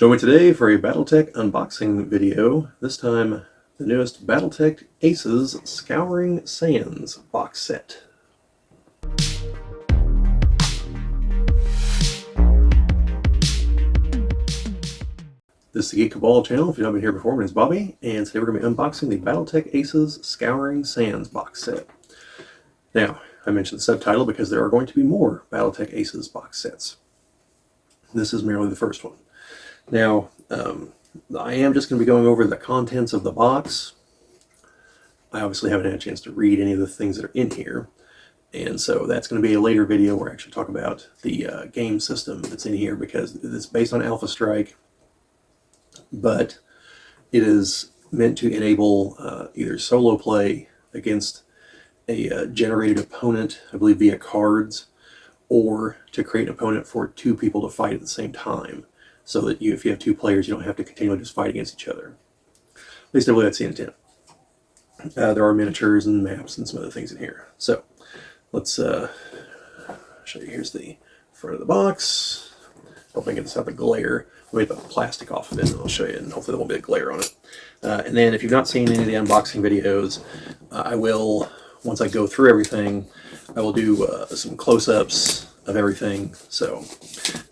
Join me today for a BattleTech unboxing video, this time the newest BattleTech Aces Scouring Sands box set. This is the Geek Cabal channel. If you've not been here before, my name is Bobbie, and today we're going to be unboxing the BattleTech Aces Scouring Sands box set. Now, I mentioned the subtitle because there are going to be more BattleTech Aces box sets. This is merely the first one. Now, I am just going to be going over the contents of the box. I obviously haven't had a chance to read any of the things that are in here, and so that's going to be a later video where I actually talk about the game system that's in here, because it's based on Alpha Strike, but it is meant to enable either solo play against a generated opponent, I believe via cards, or to create an opponent for two people to fight at the same time, so that if you have two players, you don't have to continually just fight against each other. At least I believe that's the intent. There are miniatures and maps and some other things in here. So let's show you. Here's the front of the box. Hope I can get this out the glare. We'll get the plastic off of it and I'll show you, and hopefully there won't be a glare on it. And then if you've not seen any of the unboxing videos, I will, once I go through everything, I will do some close-ups of everything. So,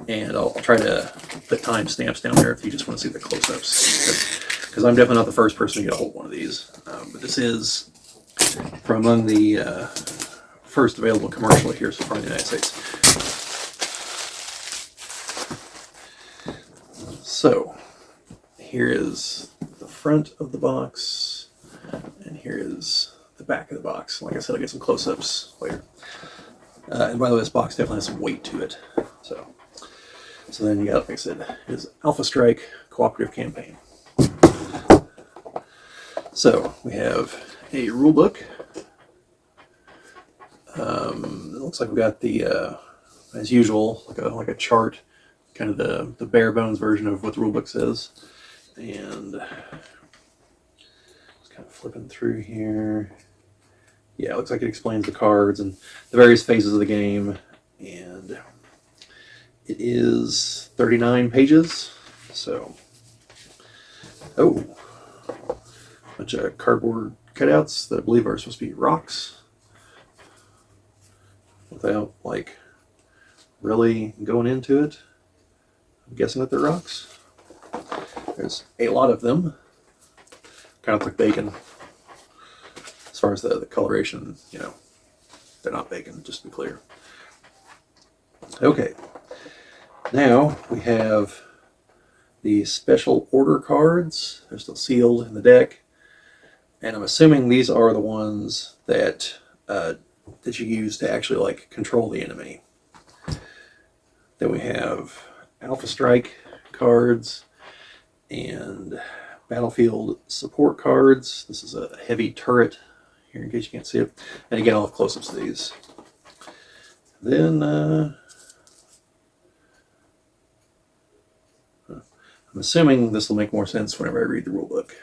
and I'll try to put timestamps down there if you just want to see the close-ups, because I'm definitely not the first person to get a hold of one of these. But this is from among the first available commercial here so far in the United States. So here is the front of the box, and here is the back of the box. Like I said, I'll get some close-ups later. And by the way, this box definitely has some weight to it. So then you got, like I said, is Alpha Strike Cooperative Campaign. So we have a rule book. It looks like we got the, as usual, like a chart, kind of the bare bones version of what the rule book says. And just kind of flipping through here. Yeah, it looks like it explains the cards and the various phases of the game. And it is 39 pages. So, oh, a bunch of cardboard cutouts that I believe are supposed to be rocks, without like really going into it. I'm guessing that they're rocks. There's a lot of them. Kind of look like bacon. As far as the coloration, you know, they're not bacon, just to be clear. Okay, now we have the special order cards. They're still sealed in the deck, and I'm assuming these are the ones that that you use to actually like control the enemy. Then we have Alpha Strike cards and battlefield support cards. This is a heavy turret here in case you can't see it. And again, I'll have close-ups of these. Then I'm assuming this will make more sense whenever I read the rule book.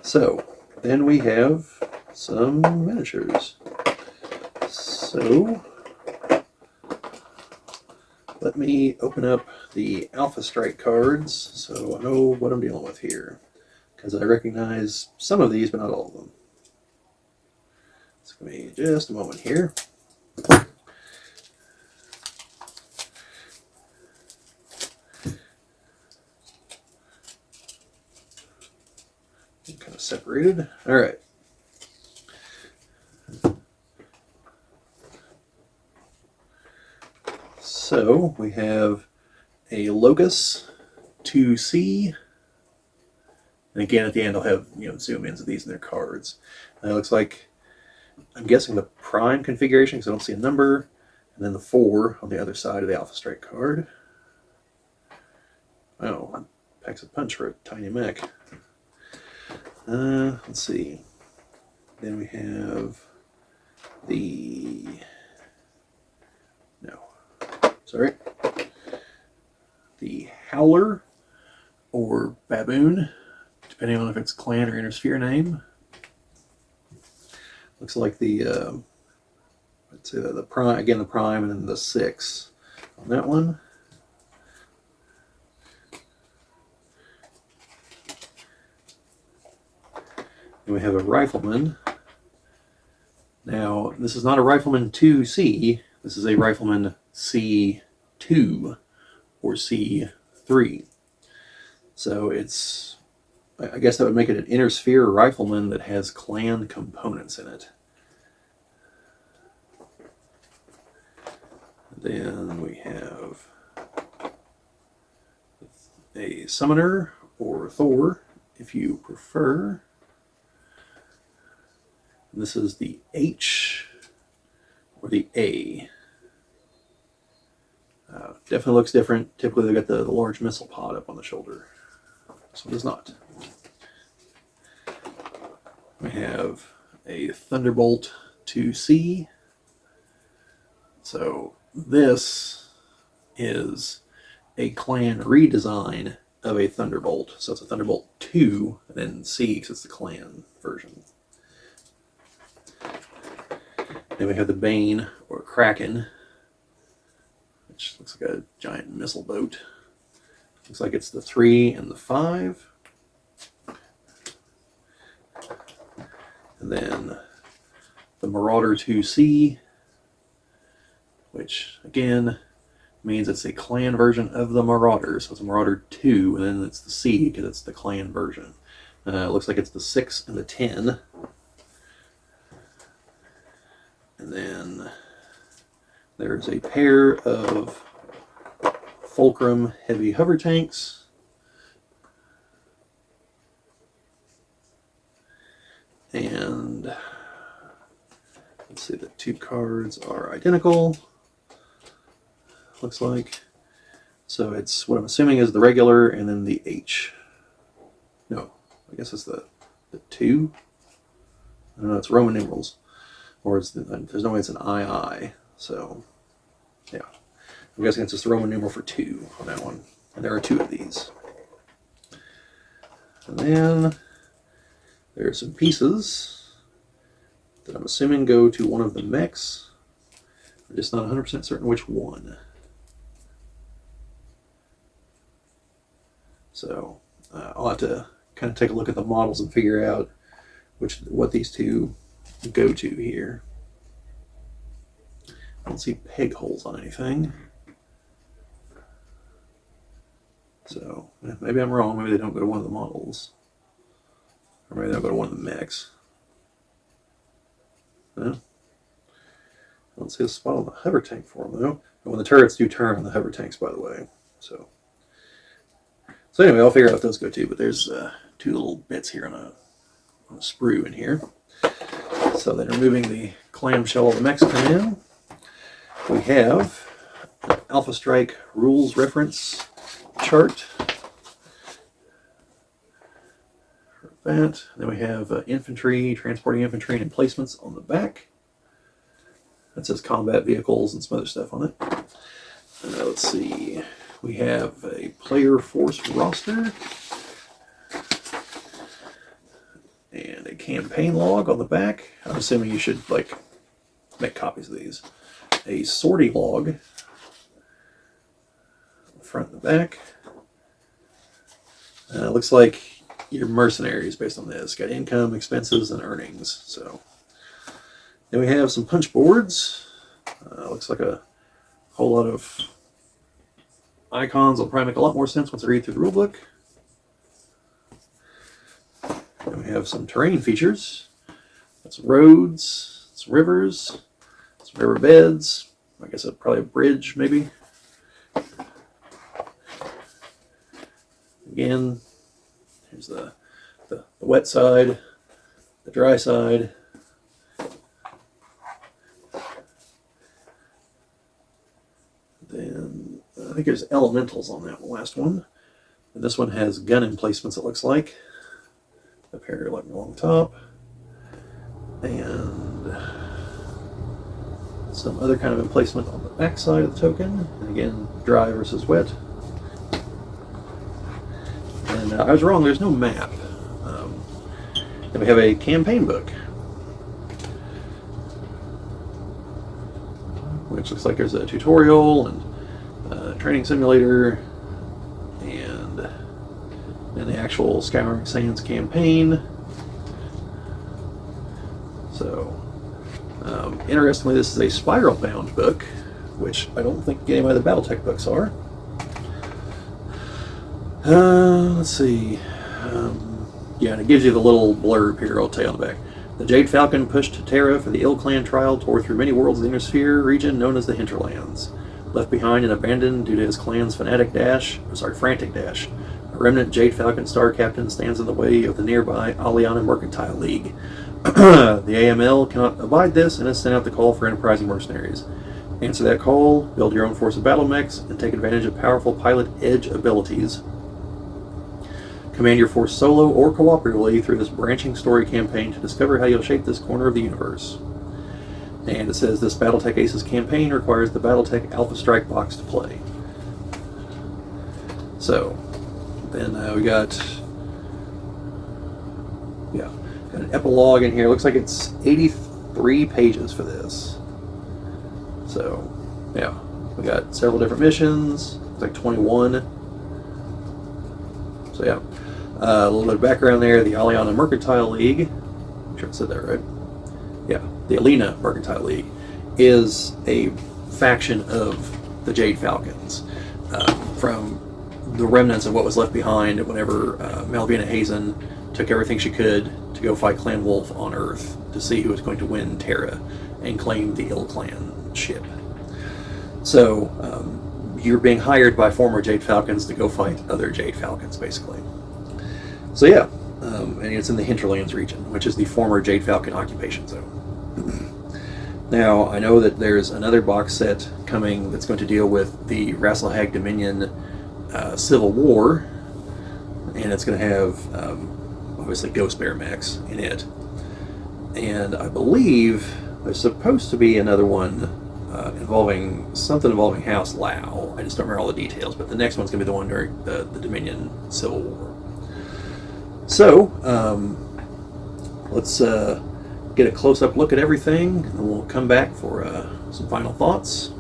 So then we have some miniatures. So let me open up the Alpha Strike cards so I know what I'm dealing with here, because I recognize some of these, but not all of them. It's going to be just a moment here. Kind of separated. All right. So we have a Locus 2C. And again, at the end, I'll have, you know, zoom-ins of these in their cards. And it looks like, I'm guessing the prime configuration, because I don't see a number, and then the 4 on the other side of the Alpha Strike card. Oh, packs a punch for a tiny mech. Let's see. Then we have the, the Howler, or Baboon, depending on if it's clan or intersphere name. Looks like the, let's say the prime, again the prime, and then the 6 on that one. Then we have a Rifleman. Now, this is not a Rifleman 2C. This is a Rifleman C2 or C3. So it's, I guess that would make it an Inner Sphere Rifleman that has clan components in it. Then we have a Summoner, or Thor, if you prefer. And this is the H or the A. Definitely looks different. Typically they got the large missile pod up on the shoulder. This one does not. We have a Thunderbolt 2C. So this is a clan redesign of a Thunderbolt. So it's a Thunderbolt 2 and then C because it's the clan version. Then we have the Bane or Kraken, which looks like a giant missile boat. Looks like it's the 3 and the 5. And then the Marauder 2C, which again means it's a clan version of the Marauder. So it's a Marauder 2, and then it's the C because it's the clan version. It looks like it's the 6 and the 10. And then there's a pair of Fulcrum heavy hover tanks. And let's see, the two cards are identical, looks like. So it's what I'm assuming is the regular and then the H. No, I guess it's the 2. I don't know, it's Roman numerals. Or it's there's no way it's an II. So, yeah. I'm guessing it's just the Roman numeral for 2 on that one. And there are 2 of these. And then there are some pieces that I'm assuming go to one of the mechs. I'm just not 100% certain which one. So I'll have to kind of take a look at the models and figure out what these two go to here. I don't see peg holes on anything. So maybe I'm wrong. Maybe they don't go to one of the models. Or maybe they'll go to one of the mechs. No? I don't see a spot on the hover tank for them, though. And when the turrets do turn on the hover tanks, by the way. So anyway, I'll figure out what those go to. But there's 2 little bits here on a sprue in here. So then removing the clamshell of the mechs come in. We have an Alpha Strike rules reference chart. That. Then we have infantry, transporting infantry and emplacements on the back. That says combat vehicles and some other stuff on it. Let's see. We have a player force roster. And a campaign log on the back. I'm assuming you should make copies of these. A sortie log. Front and the back. Looks like your mercenaries based on this. Got income, expenses, and earnings. So then we have some punch boards. Looks like a whole lot of icons. Will probably make a lot more sense once I read through the rulebook. Then we have some terrain features. That's roads, some rivers, some river beds. I guess probably a bridge, maybe. Again, here's the wet side, the dry side. Then I think there's elementals on that last one. And this one has gun emplacements, it looks like. Up here along the top. And some other kind of emplacement on the back side of the token. And again, dry versus wet. And I was wrong, there's no map. Then we have a campaign book, which looks like there's a tutorial and a training simulator and then the actual Scouring Sands campaign. Interestingly, this is a spiral-bound book, which I don't think any of the BattleTech books are. Let's see. Yeah, and it gives you the little blurb here, I'll tell you on the back. The Jade Falcon pushed Terra for the Ill Clan trial, tore through many worlds of the Inner Sphere region known as the Hinterlands. Left behind and abandoned due to his clan's frantic dash. A remnant Jade Falcon star captain stands in the way of the nearby Aliana Mercantile League. The AML cannot abide this and has sent out the call for enterprising mercenaries. Answer that call, build your own force of battle mechs, and take advantage of powerful pilot edge abilities. Command your force solo or cooperatively through this branching story campaign to discover how you'll shape this corner of the universe. And it says this BattleTech Aces campaign requires the BattleTech Alpha Strike box to play. So, then we got an epilogue in here. Looks like it's 83 pages for this. So, yeah, we got several different missions. Looks like 21. So yeah, a little bit of background there. The Aliana Mercantile League, I'm sure I said that right. Yeah, the Alina Mercantile League is a faction of the Jade Falcons from the remnants of what was left behind whenever Malvina Hazen took everything she could to go fight Clan Wolf on Earth to see who was going to win Terra and claim the Ill Clan ship. So you're being hired by former Jade Falcons to go fight other Jade Falcons, basically. So yeah, and it's in the Hinterlands region, which is the former Jade Falcon occupation zone. Now, I know that there's another box set coming that's going to deal with the Rasselhag Dominion Civil War, and it's going to have obviously Ghost Bear mechs in it. And I believe there's supposed to be another one involving House Lao. I just don't remember all the details, but the next one's going to be the one during the Dominion Civil War. So, let's get a close-up look at everything, and we'll come back for some final thoughts.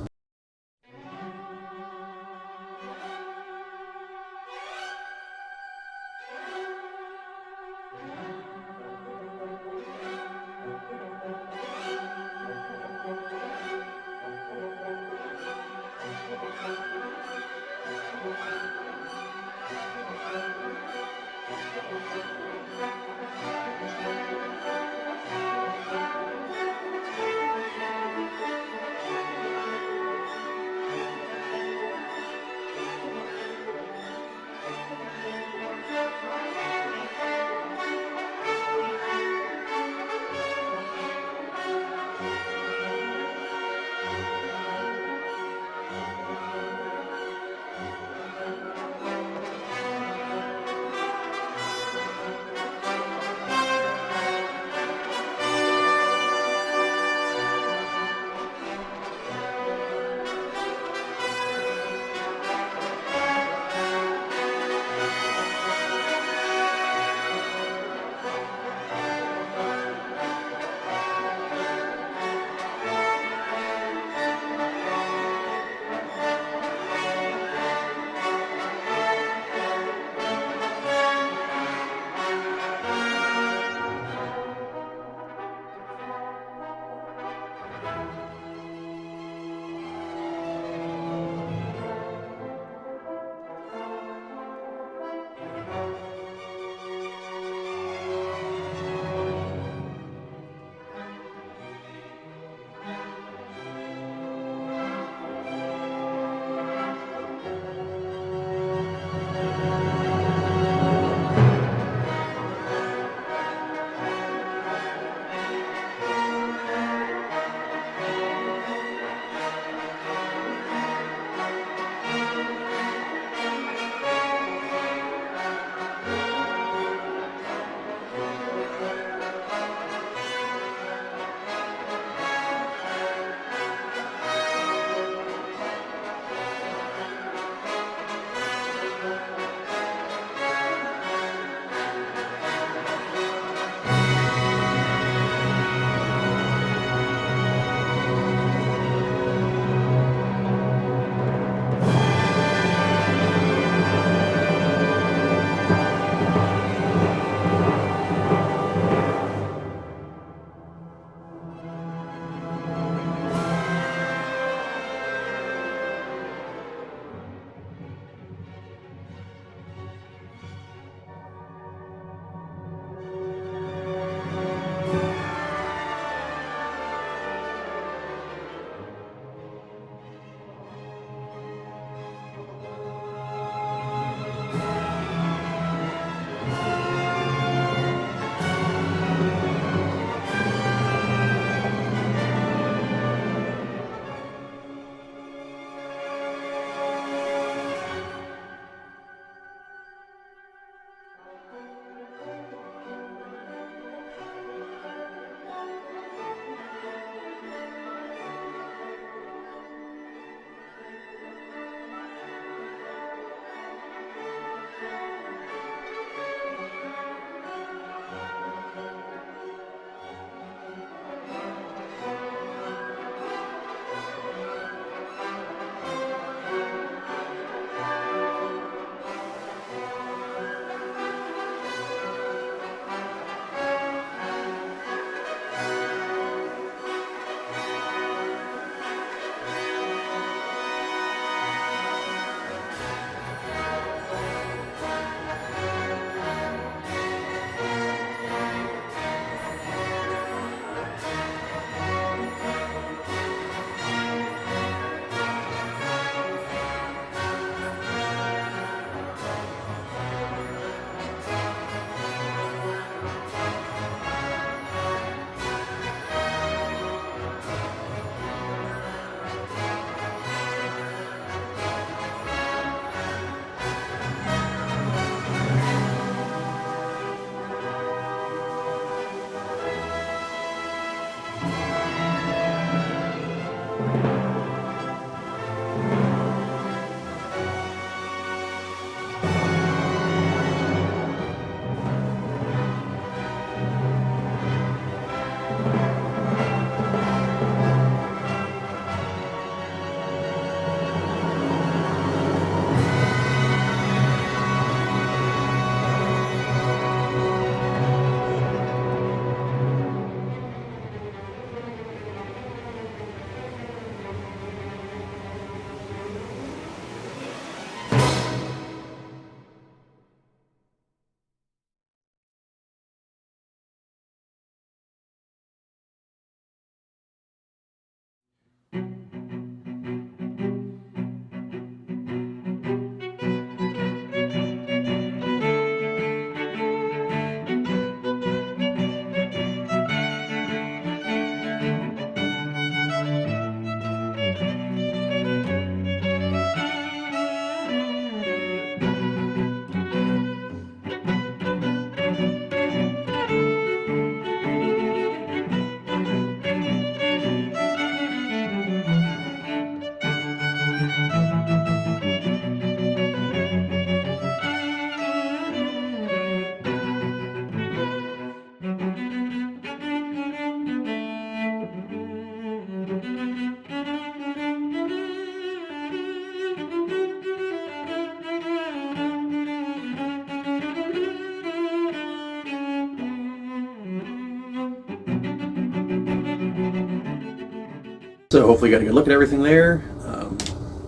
So hopefully you got a good look at everything there.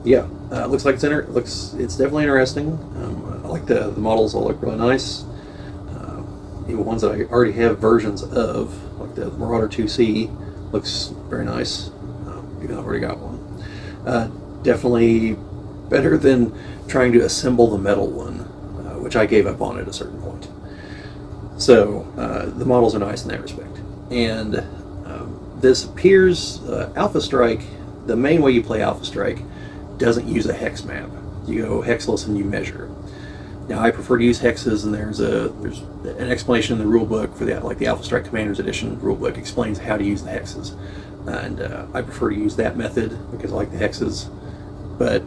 Yeah, looks like it's definitely interesting. I like the models all look really nice. Even ones that I already have versions of, like the Marauder 2C, looks very nice. Even though I've already got one. Definitely better than trying to assemble the metal one, which I gave up on at a certain point. So the models are nice in that respect. And this appears, Alpha Strike, the main way you play Alpha Strike doesn't use a hex map. You go hexless and you measure. Now I prefer to use hexes, and there's an explanation in the rule book for the Alpha Strike Commanders Edition rule book explains how to use the hexes, and I prefer to use that method because I like the hexes. But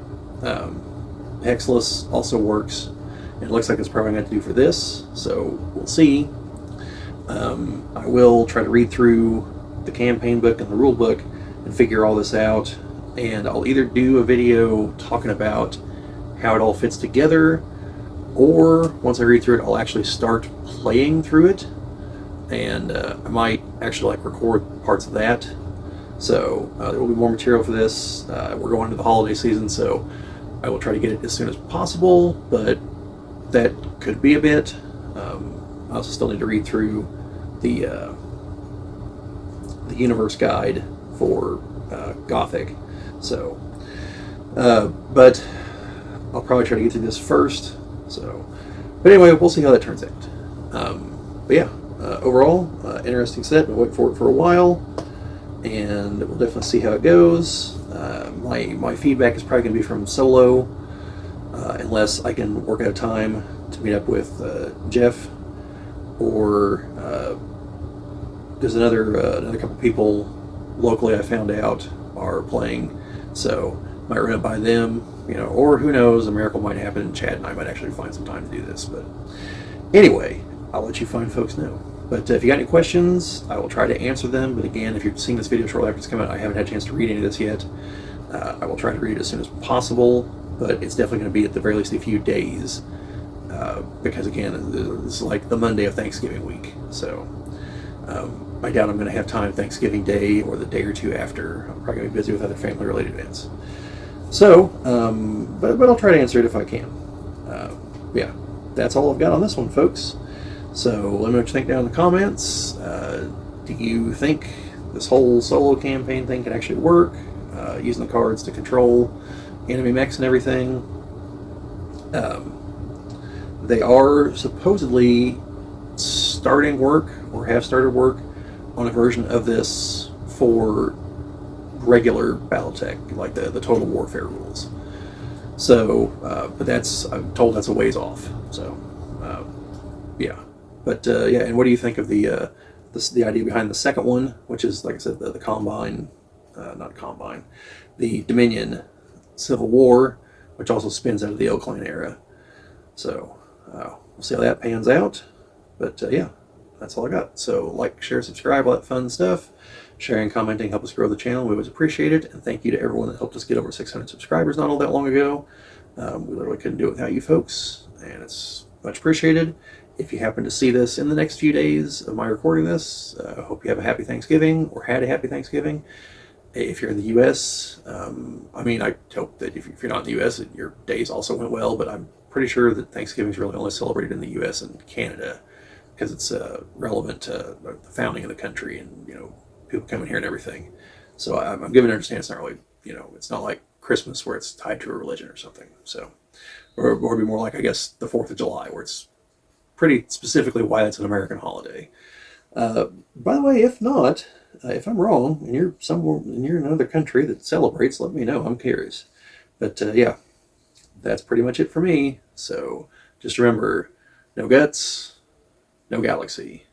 hexless also works, and it looks like it's probably going to do for this, so we'll see. I will try to read through the campaign book and the rule book and figure all this out, and I'll either do a video talking about how it all fits together, or once I read through it, I'll actually start playing through it, and I might actually record parts of that. So there will be more material for this. We're going into the holiday season, so I will try to get it as soon as possible, but that could be a bit. I also still need to read through the universe guide for Gothic. So, but I'll probably try to get through this first. So, but anyway, we'll see how that turns out. But yeah, overall, interesting set. I'll wait for it for a while, and we'll definitely see how it goes. My feedback is probably going to be from solo, unless I can work out a time to meet up with Jeff, or there's another couple people locally I found out are playing, so might run it by them, or who knows, a miracle might happen in chat and I might actually find some time to do this. But anyway, I'll let you fine folks know. But if you got any questions, I will try to answer them. But again, if you're seeing this video shortly after it's come out, I haven't had a chance to read any of this yet. I will try to read it as soon as possible, but it's definitely going to be at the very least a few days, because again, this is like the Monday of Thanksgiving week, so I doubt I'm going to have time Thanksgiving Day or the day or two after. I'm probably going to be busy with other family-related events. So, but I'll try to answer it if I can. Yeah, that's all I've got on this one, folks. So let me know what you think down in the comments. Do you think this whole solo campaign thing can actually work? Using the cards to control enemy mechs and everything. They are supposedly starting work, or have started work, on a version of this for regular BattleTech, like the Total Warfare rules. So, but I'm told that's a ways off. So, yeah. But yeah, and what do you think of the idea behind the second one, which is, like I said, the Combine, not Combine, the Dominion Civil War, which also spins out of the Oakland era. So we'll see how that pans out. But yeah, that's all I got. So like, share, subscribe, all that fun stuff. Sharing, commenting help us grow the channel. We always appreciate it. And thank you to everyone that helped us get over 600 subscribers not all that long ago. We literally couldn't do it without you folks, and it's much appreciated. If you happen to see this in the next few days of my recording this, I hope you have a happy Thanksgiving, or had a happy Thanksgiving. If you're in the U.S., I mean, I hope that if you're not in the U.S., your days also went well, but I'm pretty sure that Thanksgiving is really only celebrated in the U.S. and Canada, because it's relevant to the founding of the country, and people coming here and everything. So I'm given to understand it's not really, it's not like Christmas where it's tied to a religion or something. So, or it would be more like, I guess, the 4th of July, where it's pretty specifically why it's an American holiday. By the way, if not, if I'm wrong, and you're in another country that celebrates, let me know. I'm curious. But yeah, that's pretty much it for me. So just remember, no guts, no galaxy.